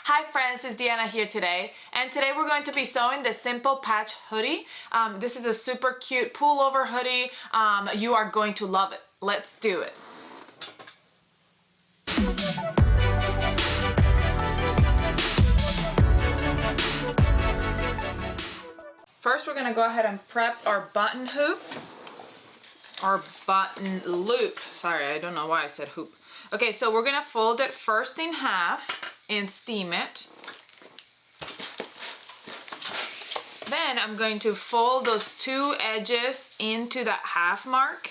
Hi friends, it's Deanna here today, and today we're going to be sewing the simple patch hoodie. This is a super cute pullover hoodie. You are going to love it. Let's do it. First, we're going to go ahead and prep our button hoop, or button loop. Sorry, I don't know why I said hoop. Okay, so we're going to fold it first in half and steam it. Then I'm going to fold those two edges into that half mark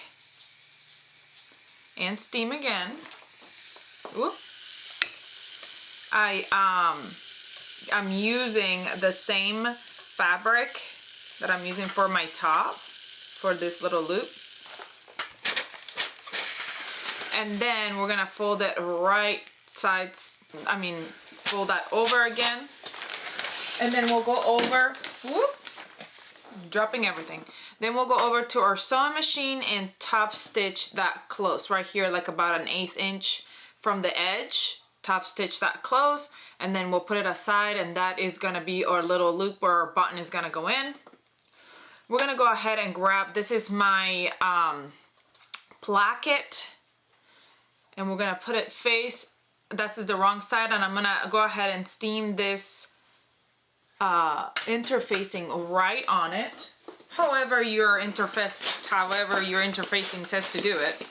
and steam again. Whoop. I'm using the same fabric that I'm using for my top for this little loop. And then we're gonna fold it right sides, fold that over again. And then we'll go over, whoop, dropping everything. Then we'll go over to our sewing machine and top stitch that close right here, like about an 1/8 inch from the edge. Top stitch that close, and then we'll put it aside, and that is gonna be our little loop where our button is gonna go in. We're gonna go ahead and grab, this is my placket, and we're gonna put it face, this is the wrong side, and I'm gonna go ahead and steam this interfacing right on it. However your interfacing says to do it.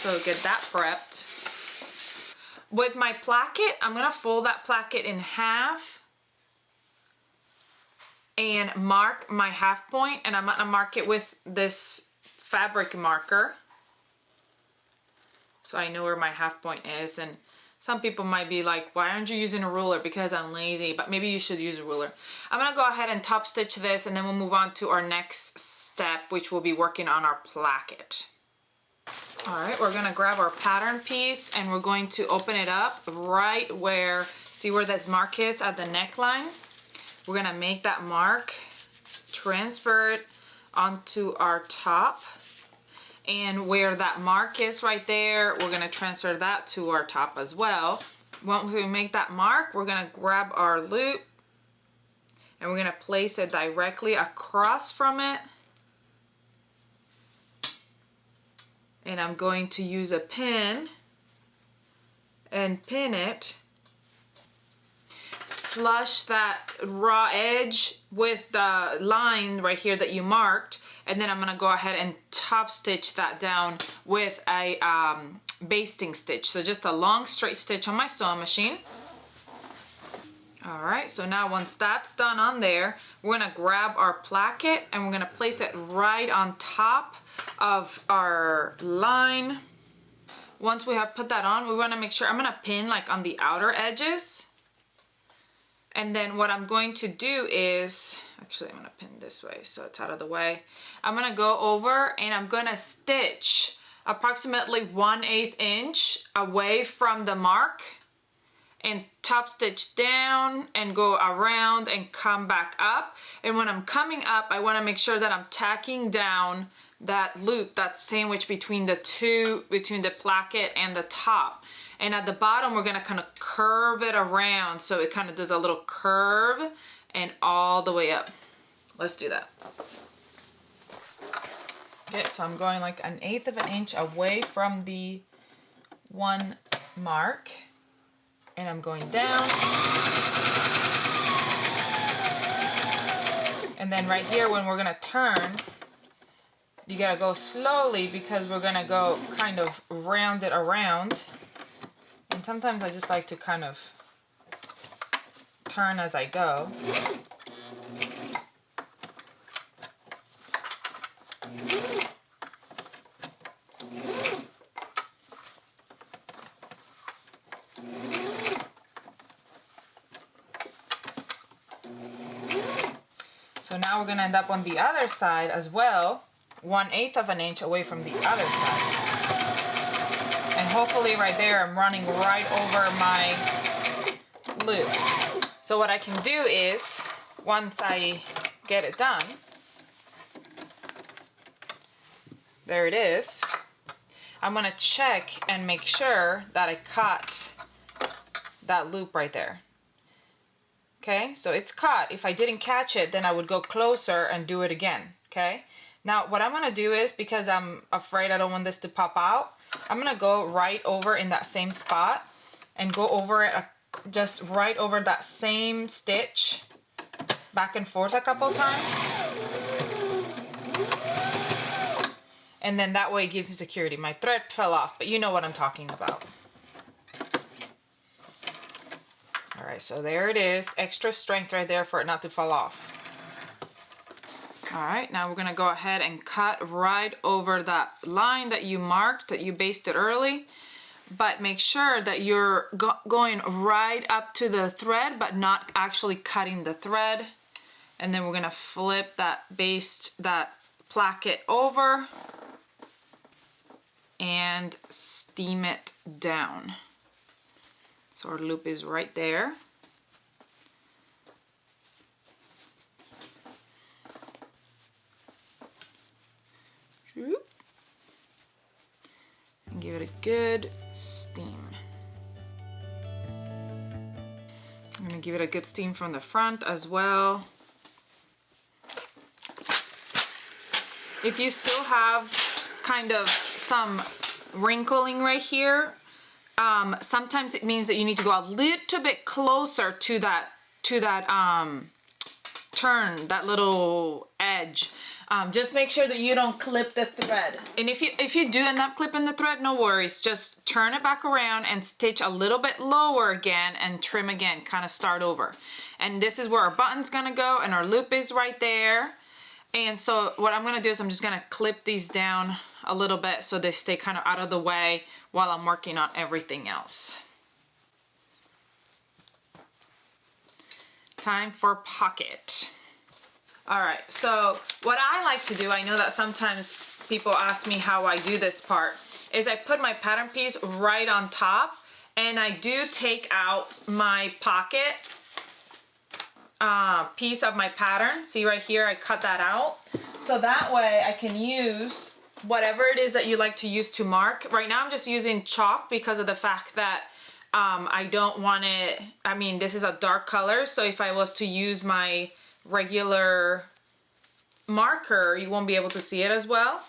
So get that prepped. With my placket, I'm gonna fold that placket in half and mark my half point, and I'm gonna mark it with this fabric marker so I know where my half point is. And some people might be like, why aren't you using a ruler? Because I'm lazy, but maybe you should use a ruler. I'm gonna go ahead and top stitch this, and then we'll move on to our next step, which will be working on our placket. All right, we're gonna grab our pattern piece, and we're going to open it up right where, see where this mark is at the neckline? We're gonna make that mark, transfer it onto our top, and where that mark is right there, we're gonna transfer that to our top as well. Once we make that mark, we're gonna grab our loop, and we're gonna place it directly across from it. And I'm going to use a pin and pin it. Flush that raw edge with the line right here that you marked, and then I'm gonna go ahead and top stitch that down with a basting stitch. So just a long straight stitch on my sewing machine. All right, so now once that's done on there, we're gonna grab our placket and we're gonna place it right on top of our line. Once we have put that on, we wanna make sure, I'm gonna pin like on the outer edges. And then what I'm going to do is, actually I'm gonna pin this way so it's out of the way. I'm gonna go over and I'm gonna stitch approximately 1/8 inch away from the mark and top stitch down and go around and come back up. And when I'm coming up, I wanna make sure that I'm tacking down that loop, that sandwich between the two, between the placket and the top. And at the bottom, we're gonna kind of curve it around so it kind of does a little curve and all the way up. Let's do that. Okay, so I'm going like 1/8 of an inch away from the one mark, and I'm going down. And then right here, when we're gonna turn, you gotta go slowly because we're gonna go kind of round it around. And sometimes I just like to kind of turn as I go. So now we're gonna end up on the other side as well, 1/8 of an inch away from the other side. And hopefully right there, I'm running right over my loop. So what I can do is, once I get it done, there it is, I'm gonna check and make sure that I cut that loop right there. Okay, so it's cut. If I didn't catch it, then I would go closer and do it again. Okay, now what I'm gonna do is, because I'm afraid I don't want this to pop out, I'm gonna go right over in that same spot and go over it, just right over that same stitch, back and forth a couple times. And then that way it gives you security. My thread fell off, but you know what I'm talking about. All right, so there it is. Extra strength right there for it not to fall off. All right, now we're gonna go ahead and cut right over that line that you marked, that you basted early. But make sure that you're going right up to the thread, but not actually cutting the thread. And then we're gonna flip that placket over and steam it down. So our loop is right there. And give it a good steam. I'm gonna give it a good steam from the front as well. If you still have kind of some wrinkling right here, sometimes it means that you need to go a little bit closer to that turn, that little edge. Just make sure that you don't clip the thread. And if you do end up clipping the thread, no worries. Just turn it back around and stitch a little bit lower again and trim again, kind of start over. And this is where our button's gonna go, and our loop is right there. And so what I'm gonna do is I'm just gonna clip these down a little bit so they stay kind of out of the way while I'm working on everything else. Time for pocket. All right, so what I like to do, I know that sometimes people ask me how I do this part, is I put my pattern piece right on top, and I do take out my pocket piece of my pattern. See right here, I cut that out. So that way I can use whatever it is that you like to use to mark. Right now I'm just using chalk because of the fact that I don't want it, I mean, this is a dark color, so if I was to use my regular marker, you won't be able to see it as well.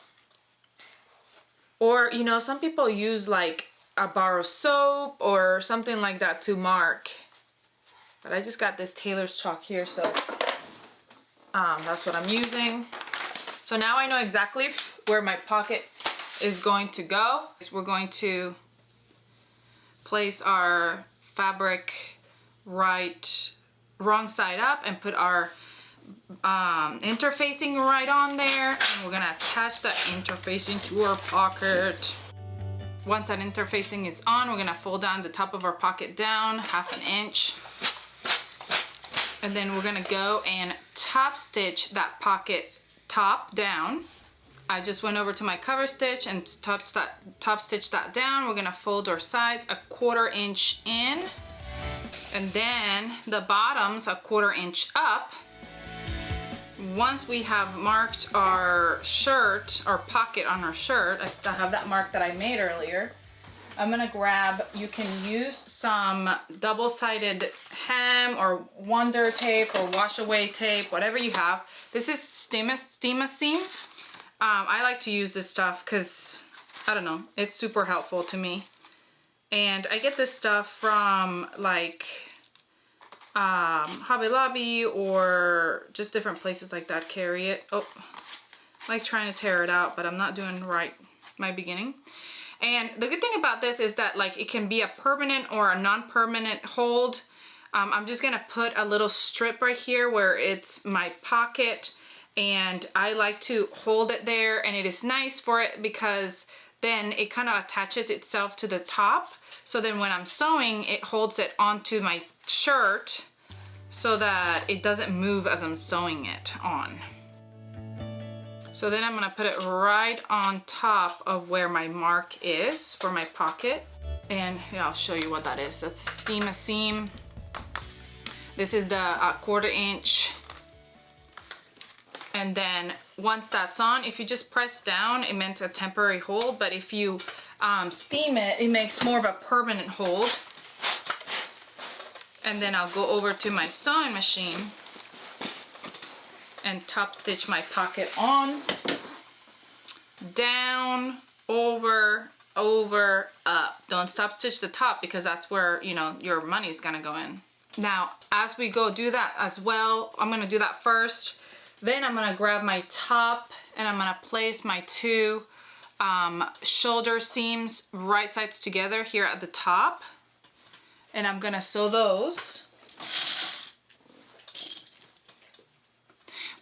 Or, you know, some people use like a bar of soap or something like that to mark. But I just got this Taylor's chalk here, so that's what I'm using. So now I know exactly where my pocket is going to go. We're going to place our fabric wrong side up and put our interfacing right on there, and we're gonna attach that interfacing to our pocket. Once that interfacing is on, we're gonna fold down the top of our pocket down 1/2 inch, and then we're gonna go and top stitch that pocket top down. I just went over to my cover stitch and top stitch that down. We're gonna fold our sides 1/4 inch in, and then the bottoms 1/4 inch up. Once we have marked our shirt, our pocket on our shirt, I still have that mark that I made earlier. I'm gonna grab, you can use some double-sided hem or Wonder tape or wash away tape, whatever you have. This is Steam-A-Seam. I like to use this stuff because, I don't know, it's super helpful to me. And I get this stuff from like Hobby Lobby or just different places like that carry it. Oh, I like trying to tear it out, but I'm not doing right my beginning. And the good thing about this is that like it can be a permanent or a non-permanent hold. I'm just gonna put a little strip right here where it's my pocket, and I like to hold it there, and it is nice for it because then it kind of attaches itself to the top. So then when I'm sewing, it holds it onto my shirt so that it doesn't move as I'm sewing it on. So then I'm gonna put it right on top of where my mark is for my pocket. And yeah, I'll show you what that is. That's Steam-A-Seam. This is the 1/4 inch. And then once that's on, if you just press down, it meant a temporary hold, but if you steam it, it makes more of a permanent hold. And then I'll go over to my sewing machine and top stitch my pocket on, down, over, over, up. Don't stop stitch the top because that's where, you know, your money's gonna go in. Now, as we go do that as well, I'm gonna do that first. Then I'm gonna grab my top and I'm gonna place my two shoulder seams right sides together here at the top. And I'm gonna sew those.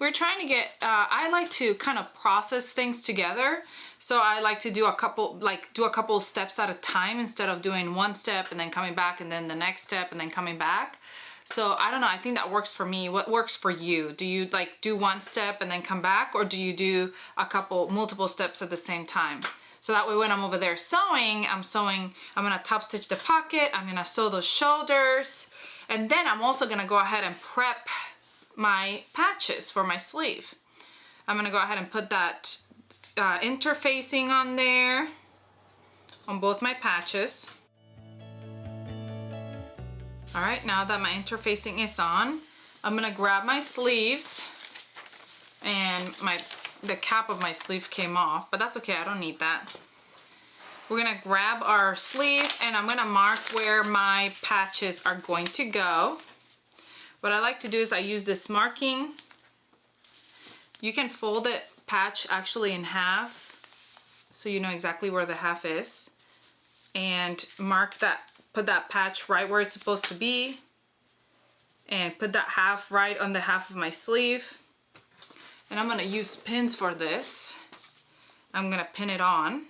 We're trying to get, I like to kind of process things together. So I like to do a couple steps at a time instead of doing one step and then coming back and then the next step and then coming back. So I don't know, I think that works for me. What works for you? Do you like do one step and then come back, or do you do multiple steps at the same time? So that way when I'm over there sewing, I'm gonna top stitch the pocket, I'm gonna sew those shoulders, and then I'm also gonna go ahead and prep my patches for my sleeve. I'm gonna go ahead and put that interfacing on there on both my patches. All right, now that my interfacing is on, I'm gonna grab my sleeves, and the cap of my sleeve came off, but that's okay, I don't need that. We're gonna grab our sleeve and I'm gonna mark where my patches are going to go. What I like to do is I use this marking. You can fold it patch actually in half so you know exactly where the half is, and mark that, put that patch right where it's supposed to be, and put that half right on the half of my sleeve. And I'm gonna use pins for this. I'm gonna pin it on,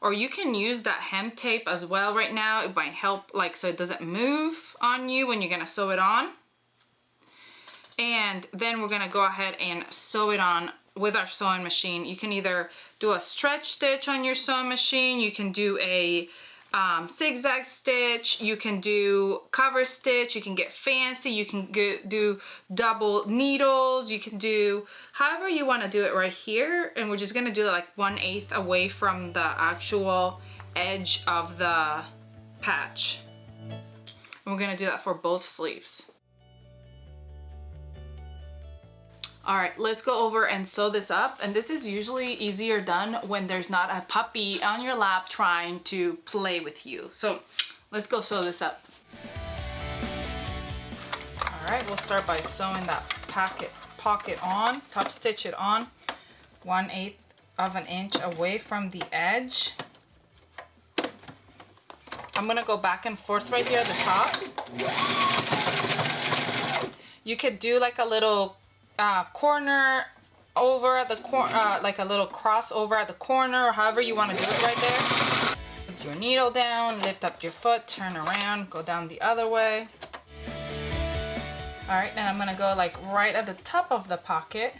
or you can use that hem tape as well right now. It might help, like, so it doesn't move on you when you're gonna sew it on. And then we're gonna go ahead and sew it on with our sewing machine. You can either do a stretch stitch on your sewing machine, you can do a zigzag stitch, you can do cover stitch, you can get fancy, you can do double needles, you can do however you want to do it right here. And we're just gonna do like 1/8 away from the actual edge of the patch. And we're gonna do that for both sleeves. All right, let's go over and sew this up. And this is usually easier done when there's not a puppy on your lap trying to play with you. So let's go sew this up. All right, we'll start by sewing that pocket on, top stitch it on, 1/8 of an inch away from the edge. I'm gonna go back and forth right here at the top. You could do like a little corner over at the corner, like a little crossover at the corner, or however you want to do it right there. Put your needle down, lift up your foot, turn around, go down the other way. All right, then I'm gonna go like right at the top of the pocket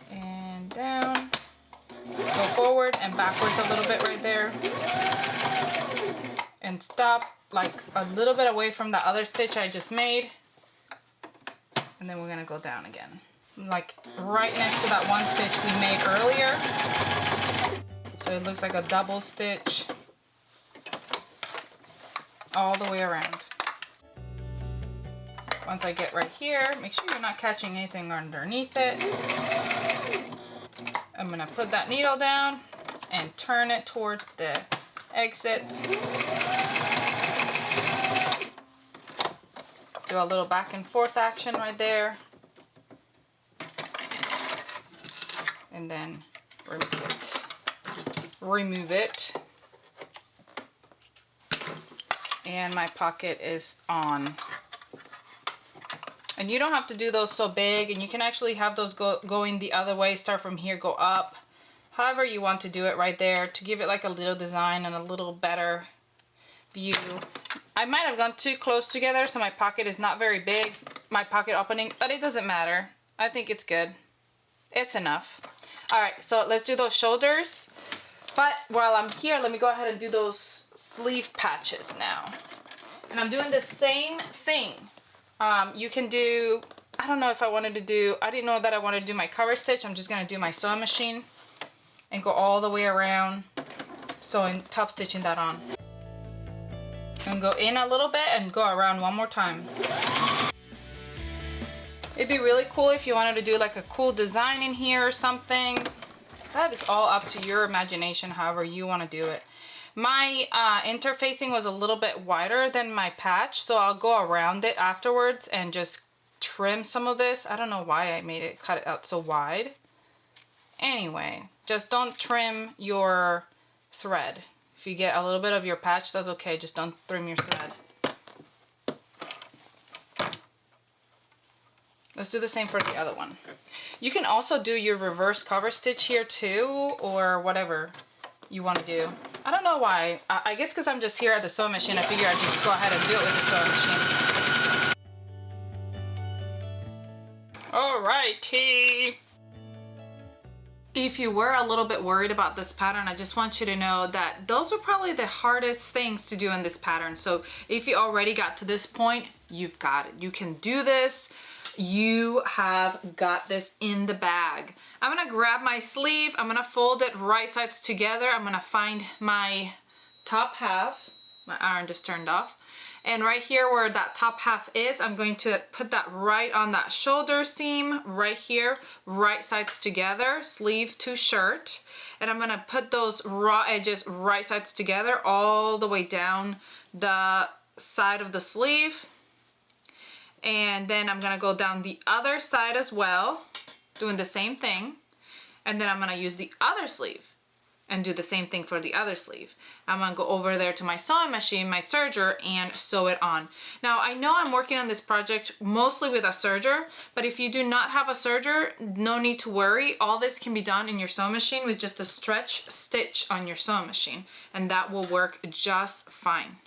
and down, go forward and backwards a little bit right there, and stop like a little bit away from the other stitch I just made. And then we're gonna go down again, like right next to that one stitch we made earlier. So it looks like a double stitch all the way around. Once I get right here, make sure you're not catching anything underneath it. I'm gonna put that needle down and turn it towards the exit. Do a little back and forth action right there, and then remove it, and my pocket is on. And you don't have to do those so big, and you can actually have those going the other way, start from here, go up, however you want to do it right there to give it like a little design and a little better view. I might have gone too close together, so my pocket is not very big, my pocket opening, but it doesn't matter. I think it's good. It's enough. All right, so let's do those shoulders. But while I'm here, let me go ahead and do those sleeve patches now. And I'm doing the same thing. You can do I don't know if I wanted to do, I didn't know that I wanted to do my cover stitch. I'm just gonna do my sewing machine and go all the way around, sewing, top stitching that on. And go in a little bit and go around one more time. It'd be really cool if you wanted to do like a cool design in here or something. That is all up to your imagination, however you want to do it. My interfacing was a little bit wider than my patch, so I'll go around it afterwards and just trim some of this. I don't know why I made it, cut it out so wide. Anyway, just don't trim your thread. If you get a little bit of your patch, that's okay, just don't trim your thread. Let's do the same for the other one. You can also do your reverse cover stitch here too, or whatever you want to do. I don't know why. I guess because I'm just here at the sewing machine, I figure I'd just go ahead and do it with the sewing machine. Alrighty. If you were a little bit worried about this pattern, I just want you to know that those were probably the hardest things to do in this pattern. So if you already got to this point, you've got it. You can do this. You have got this in the bag. I'm gonna grab my sleeve, I'm gonna fold it right sides together, I'm gonna find my top half, my iron just turned off, and right here where that top half is, I'm going to put that right on that shoulder seam, right here, right sides together, sleeve to shirt, and I'm gonna put those raw edges right sides together all the way down the side of the sleeve. And then I'm gonna go down the other side as well, doing the same thing. And then I'm gonna use the other sleeve and do the same thing for the other sleeve. I'm gonna go over there to my sewing machine, my serger, and sew it on. Now I know I'm working on this project mostly with a serger, but if you do not have a serger, no need to worry. All this can be done in your sewing machine with just a stretch stitch on your sewing machine, and that will work just fine.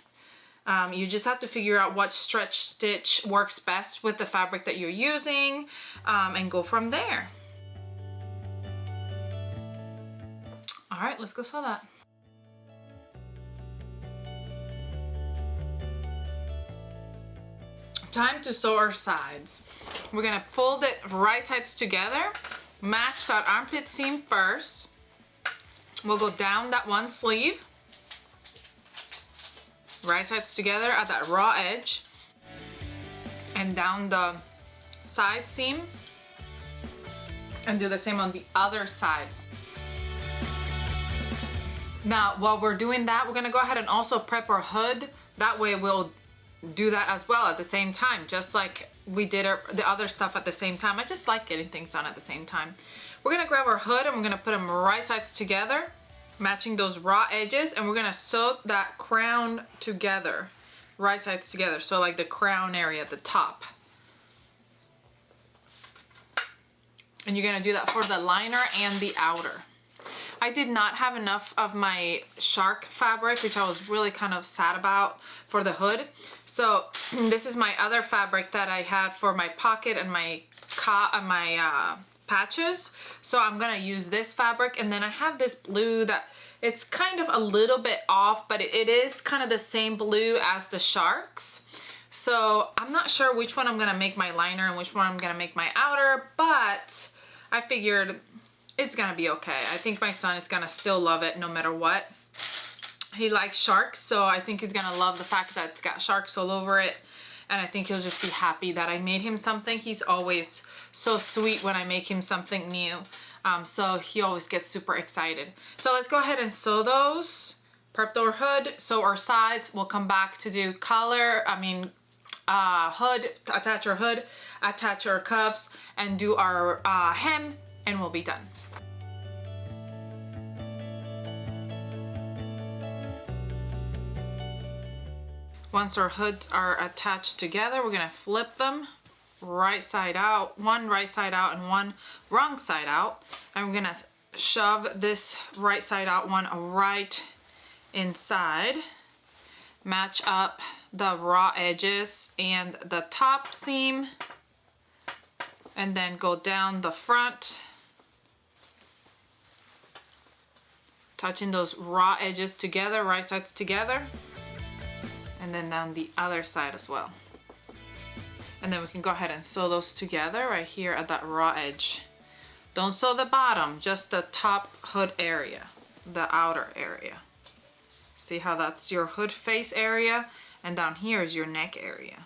You just have to figure out what stretch stitch works best with the fabric that you're using, and go from there. All right, let's go sew that. Time to sew our sides. We're gonna fold it right sides together, match that armpit seam first. We'll go down that one sleeve, right sides together at that raw edge, and down the side seam, and do the same on the other side. Now while we're doing that, we're gonna go ahead and also prep our hood. That way we'll do that as well at the same time, just like we did the other stuff at the same time. I just like getting things done at the same time. We're gonna grab our hood and we're gonna put them right sides together, matching those raw edges, and we're gonna sew that crown together, right sides together, so like the crown area at the top. And you're gonna do that for the liner and the outer. I did not have enough of my shark fabric, which I was really kind of sad about, for the hood. So this is my other fabric that I had for my pocket and my patches. So I'm gonna use this fabric, and then I have this blue that it's kind of a little bit off, but it is kind of the same blue as the sharks. So I'm not sure which one I'm gonna make my liner and which one I'm gonna make my outer, but I figured it's gonna be okay. I think my son is gonna still love it no matter what. He likes sharks, so I think he's gonna love the fact that it's got sharks all over it, and I think he'll just be happy that I made him something. He's always so sweet when I make him something new, so he always gets super excited. So let's go ahead and sew those, prep our hood, sew our sides. We'll come back to do hood, attach our hood, attach our cuffs, and do our hem, and we'll be done. Once our hoods are attached together, we're gonna flip them right side out, one right side out and one wrong side out. And we're gonna shove this right side out one right inside, match up the raw edges and the top seam, and then go down the front, touching those raw edges together, right sides together, and then down the other side as well. And then we can go ahead and sew those together right here at that raw edge. Don't sew the bottom, just the top hood area, the outer area. See how that's your hood face area, and down here is your neck area.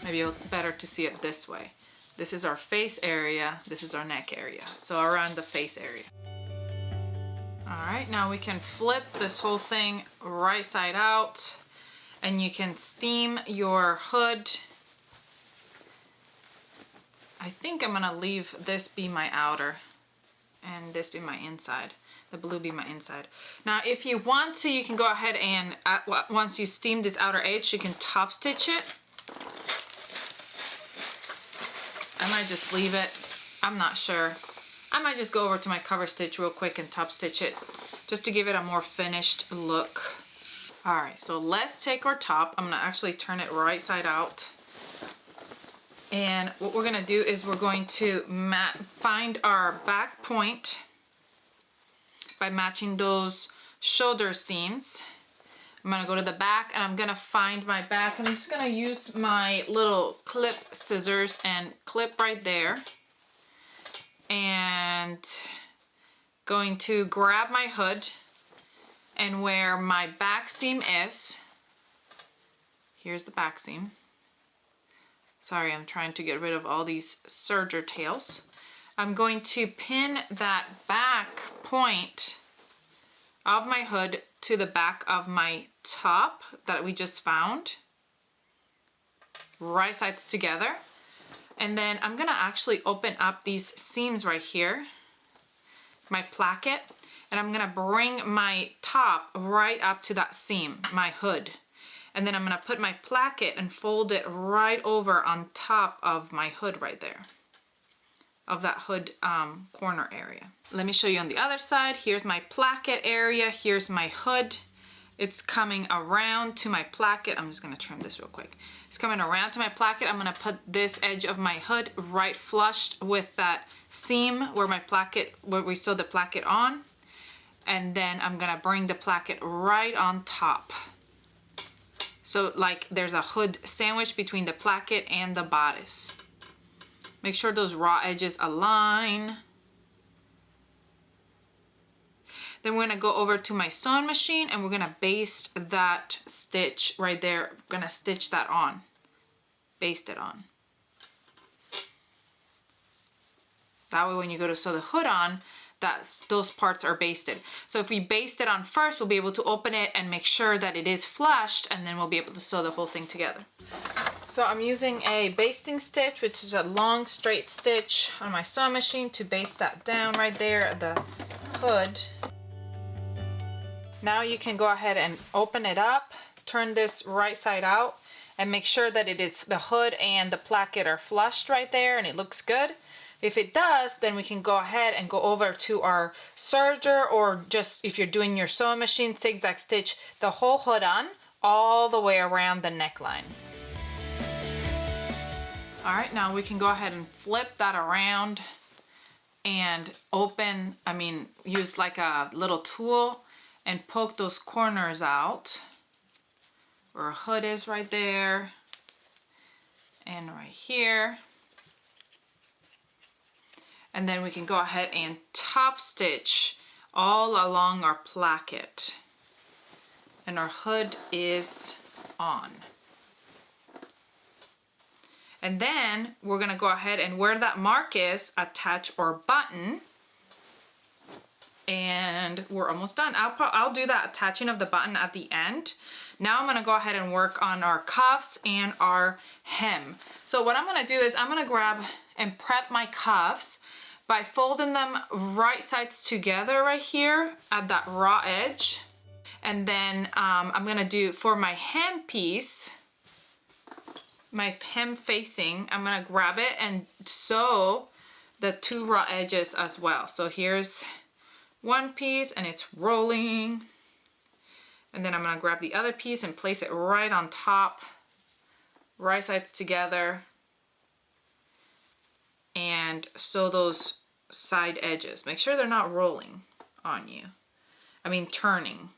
Maybe it's better to see it this way. This is our face area, this is our neck area. So around the face area. All right, now we can flip this whole thing right side out, and you can steam your hood. I think I'm gonna leave this be my outer and this be my inside. The blue be my inside. Now if you want to, you can go ahead and once you steam this outer edge, you can top stitch it. I might just leave it, I'm not sure. I might just go over to my cover stitch real quick and top stitch it just to give it a more finished look. All right, so let's take our top. I'm gonna actually turn it right side out. And what we're gonna do is we're going to find our back point by matching those shoulder seams. I'm gonna go to the back and I'm gonna find my back. I'm just gonna use my little clip scissors and clip right there. And going to grab my hood, and where my back seam is, here's the back seam. Sorry, I'm trying to get rid of all these serger tails. I'm going to pin that back point of my hood to the back of my top that we just found. Right sides together. And then I'm gonna actually open up these seams right here, my placket, and I'm gonna bring my top right up to that seam, my hood. And then I'm gonna put my placket and fold it right over on top of my hood right there, of that hood corner area. Let me show you on the other side. Here's my placket area, here's my hood. It's coming around to my placket. I'm just gonna trim this real quick. It's coming around to my placket. I'm gonna put this edge of my hood right flushed with that seam where my placket, where we sewed the placket on. And then I'm gonna bring the placket right on top. So like there's a hood sandwich between the placket and the bodice. Make sure those raw edges align. Then we're gonna go over to my sewing machine and we're gonna baste that stitch right there. We're gonna stitch that on, baste it on. That way when you go to sew the hood on, those parts are basted. So if we baste it on first, we'll be able to open it and make sure that it is flushed, and then we'll be able to sew the whole thing together. So I'm using a basting stitch, which is a long straight stitch on my sewing machine to baste that down right there at the hood. Now you can go ahead and open it up, turn this right side out, and make sure that it is the hood and the placket are flushed right there and it looks good. If it does, then we can go ahead and go over to our serger, or just if you're doing your sewing machine, zigzag stitch the whole hood on all the way around the neckline. All right, now we can go ahead and flip that around and use like a little tool and poke those corners out where our hood is right there and right here. And then we can go ahead and top stitch all along our placket. And our hood is on. And then we're gonna go ahead and where that mark is, attach our button. And we're almost done. I'll do that attaching of the button at the end. Now I'm gonna go ahead and work on our cuffs and our hem. So what I'm gonna do is I'm gonna grab and prep my cuffs by folding them right sides together right here at that raw edge. And then I'm gonna do for my hem piece, my hem facing, I'm gonna grab it and sew the two raw edges as well. So here's one piece and it's rolling. And then I'm gonna grab the other piece and place it right on top, right sides together, and sew those side edges. Make sure they're not rolling on you. Turning.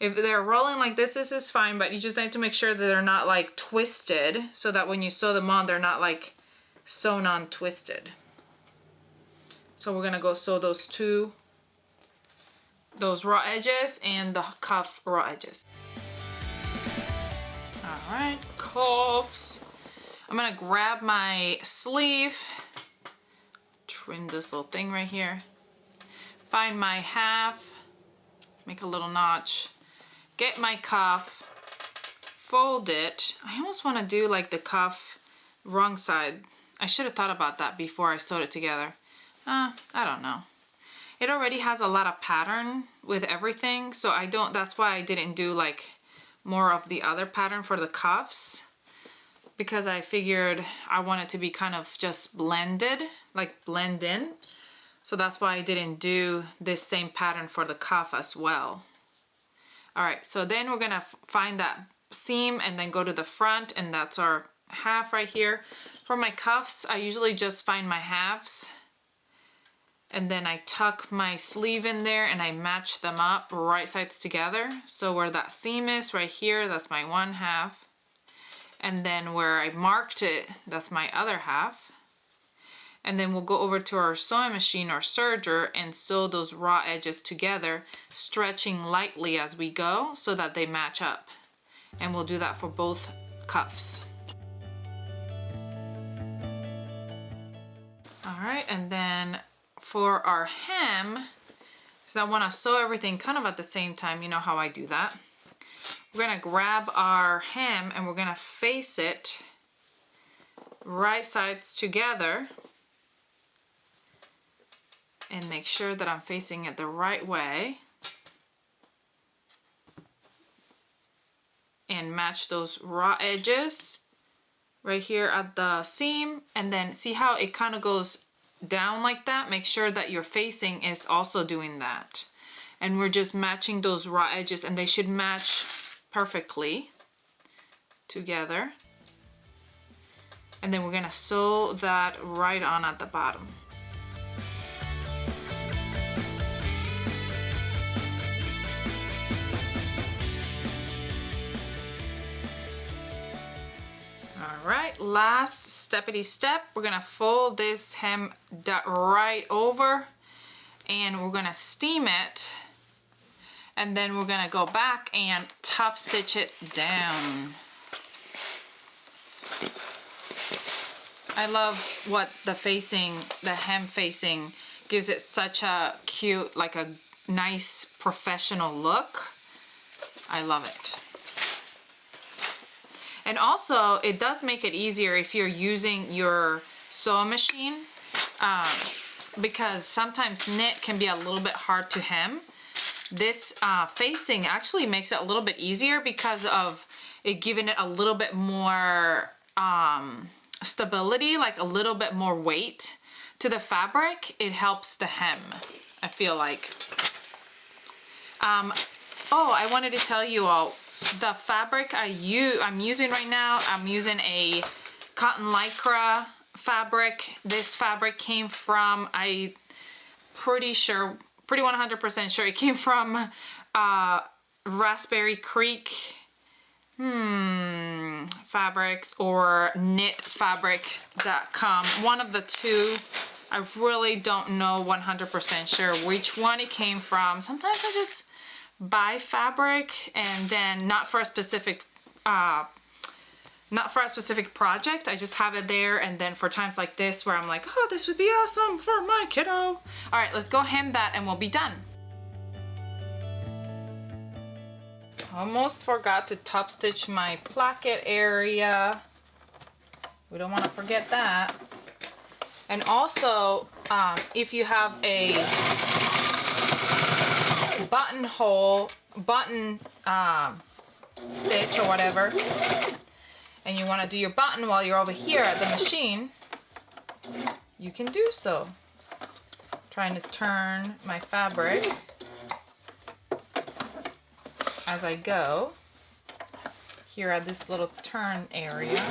If they're rolling like this is fine, but you just need to make sure that they're not like twisted, so that when you sew them on, they're not like sewn on twisted. So we're gonna go sew those raw edges and the cuff raw edges. All right, cuffs. I'm gonna grab my sleeve, trim this little thing right here, find my half, make a little notch, get my cuff, fold it. I almost want to do like the cuff wrong side. I should have thought about that before I sewed it together. I don't know. It already has a lot of pattern with everything, so that's why I didn't do like more of the other pattern for the cuffs, because I figured I want it to be kind of just blended, like blend in. So that's why I didn't do this same pattern for the cuff as well. All right, so then we're gonna find that seam and then go to the front, and that's our half right here. For my cuffs, I usually just find my halves, and then I tuck my sleeve in there and I match them up right sides together. So where that seam is right here, that's my one half. And then where I marked it, that's my other half. And then we'll go over to our sewing machine or serger and sew those raw edges together, stretching lightly as we go so that they match up. And we'll do that for both cuffs. All right, and then for our hem, so I want to sew everything kind of at the same time. You know how I do that. We're gonna grab our hem and we're gonna face it right sides together and make sure that I'm facing it the right way and match those raw edges right here at the seam. And then see how it kind of goes down like that? Make sure that your facing is also doing that. And we're just matching those raw edges, and they should match perfectly together. And then we're gonna sew that right on at the bottom. All right, last steppity step, we're gonna fold this hem right over and we're gonna steam it, and then we're gonna go back and top stitch it down. I love what the hem facing gives it such a cute, like a nice professional look. I love it. And also, it does make it easier if you're using your sewing machine, because sometimes knit can be a little bit hard to hem. This facing actually makes it a little bit easier because of it giving it a little bit more stability, like a little bit more weight to the fabric. It helps the hem, I feel like. Oh, I wanted to tell you all, the fabric I'm using right now, I'm using a cotton lycra fabric. This fabric came from, I'm pretty 100% sure it came from Raspberry Creek fabrics or knitfabric.com. One of the two. I really don't know 100% sure which one it came from. Sometimes I just buy fabric and then not for a specific project. I just have it there, and then for times like this where I'm like, oh, this would be awesome for my kiddo. All right, let's go hem that and we'll be done. Almost forgot to top stitch my placket area. We don't want to forget that. And also, if you have a button stitch or whatever, and you want to do your button while you're over here at the machine, you can do so. Trying to turn my fabric as I go here at this little turn area.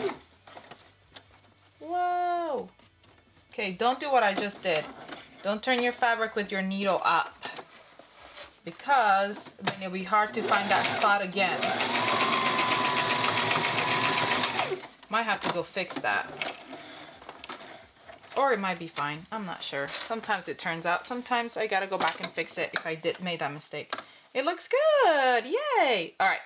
Whoa! Okay, don't do what I just did. Don't turn your fabric with your needle up. because then it'll be hard to find that spot again. Might have to go fix that. Or it might be fine. I'm not sure. Sometimes it turns out. Sometimes I gotta go back and fix it if I made that mistake. It looks good. Yay. All right.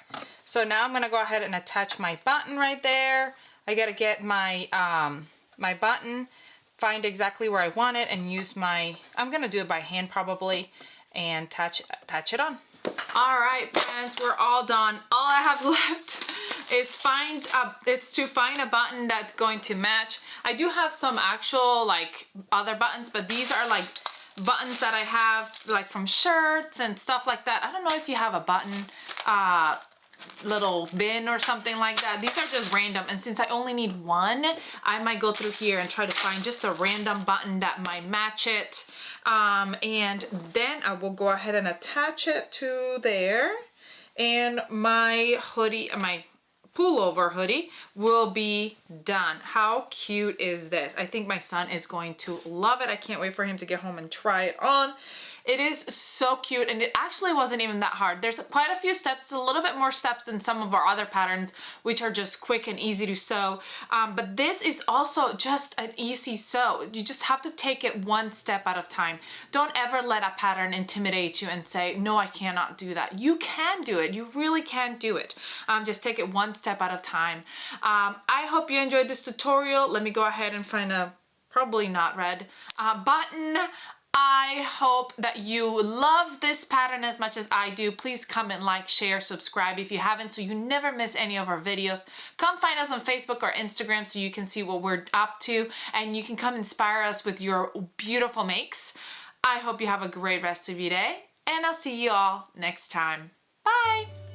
So now I'm gonna go ahead and attach my button right there. I gotta get my my button, find exactly where I want it, and use my, I'm gonna do it by hand probably, and attach it on. All right, friends, we're all done. All I have left is to find a button that's going to match. I do have some actual like other buttons, but these are like buttons that I have like from shirts and stuff like that. I don't know if you have a button little bin or something like that. These are just random, and since I only need one, I might go through here and try to find just a random button that might match it, and then I will go ahead and attach it to there, and my hoodie, my pullover hoodie will be done. How cute is this? I think my son is going to love it. I can't wait for him to get home and try it on. It is so cute, and it actually wasn't even that hard. There's quite a few steps. It's a little bit more steps than some of our other patterns, which are just quick and easy to sew. But this is also just an easy sew. You just have to take it one step at a time. Don't ever let a pattern intimidate you and say, no, I cannot do that. You can do it. You really can do it. Just take it one step at a time. I hope you enjoyed this tutorial. Let me go ahead and find a probably not red button. I hope that you love this pattern as much as I do. Please comment, like, share, subscribe if you haven't, so you never miss any of our videos. Come find us on Facebook or Instagram so you can see what we're up to, and you can come inspire us with your beautiful makes. I hope you have a great rest of your day, and I'll see you all next time. Bye!